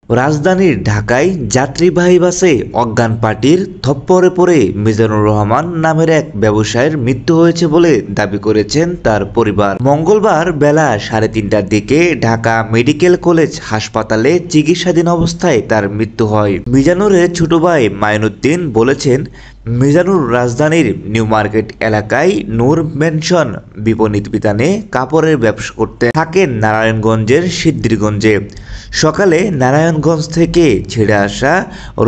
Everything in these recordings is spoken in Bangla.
রাজধানীর ঢাকায় যাত্রীবাহী বাসে অজ্ঞান পার্টির থপ্পড়ে পড়ে মিজানুর রহমান নামের এক ব্যবসায়ীর মৃত্যু হয়েছে বলে দাবি করেছেন তার পরিবার। মঙ্গলবার বেলা 3:30টার দিকে ঢাকা মেডিকেল কলেজ হাসপাতালে চিকিৎসাধীন অবস্থায় তার মৃত্যু হয়। মিজানুরের ছোট ভাই মাইনুদ্দিন বলেছেন, মিজানুর রাজধানীর নিউ মার্কেট এলাকায় নূর ম্যানশন বিপণী বিতানে কাপড়ের ব্যবসা করতে থাকেন নারায়ণগঞ্জের সিদ্ধিরগঞ্জে। সকালে নারায়ণগঞ্জ থেকে ছেড়ে আসা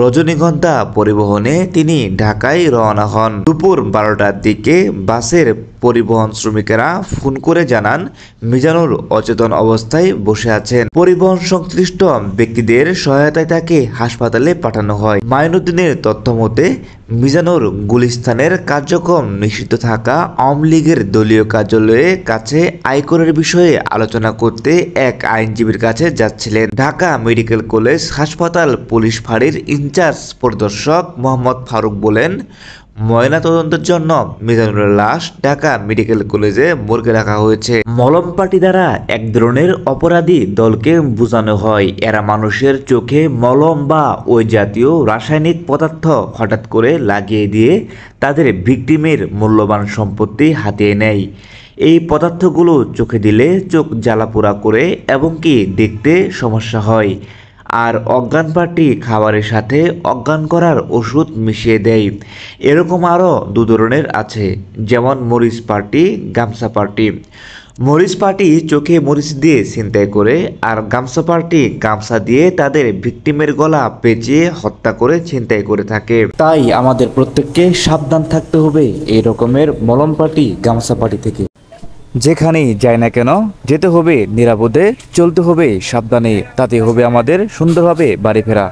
রজনীগন্ধা পরিবহনে তিনি ঢাকায় রওনা হন। দুপুর 12টার দিকে বাসের পরিবহন শ্রমিকেরা ফোন করে জানান মিজানুর অচেতন অবস্থায় বসে আছেন। পরিবহন সংশ্লিষ্ট ব্যক্তিদের সহায়তায় তাকে হাসপাতালে পাঠানো হয়। মাইনুদ্দিনের তথ্য মতে মিজানুর গুলিস্তানের কার্যক্রম নিষিদ্ধ থাকা আওয়ামী লীগের দলীয় কার্যালয়ের কাছে আয়করের বিষয়ে আলোচনা করতে এক আইনজীবীর কাছে যাচ্ছিলেন। ঢাকা মেডিকেল কলেজ হাসপাতাল পুলিশ ফাঁড়ির ইনচার্জ পরিদর্শক মোহাম্মদ ফারুক বলেন, ময়নাতদন্তের জন্য মিজানুরের লাশ ঢাকা মেডিকেল কলেজে মর্গে রাখা হয়েছে। মলম পার্টি দ্বারা এক ধরনের অপরাধী দলকে বোঝানো হয়। এরা মানুষের চোখে মলম বা ওই জাতীয় রাসায়নিক পদার্থ হঠাৎ করে লাগিয়ে দিয়ে তাদের ভিকটিমের মূল্যবান সম্পত্তি হাতিয়ে নেয়। এই পদার্থগুলো চোখে দিলে চোখ জ্বালাপোড়া করে এবং কি দেখতে সমস্যা হয়। আর অজ্ঞান পার্টি খাবারের সাথে অজ্ঞান করার ওষুধ মিশিয়ে দেয়। এরকম আরও দু ধরনের আছে, যেমন মরিচ পার্টি, গামছা পার্টি। মরিচ পার্টি চোখে মরিচ দিয়ে ছিনতাই করে, আর গামছা পার্টি গামছা দিয়ে তাদের ভিকটিমের গলা পেঁচিয়ে হত্যা করে ছিনতাই করে থাকে। তাই আমাদের প্রত্যেককে সাবধান থাকতে হবে এই রকমের মলম পার্টি, গামছা পার্টি থেকে। যেখানেই যাই না কেন যেতে হবে নিরাপদে, চলতে হবে সাবধানে, তাতে হবে আমাদের সুন্দরভাবে বাড়ি ফেরা।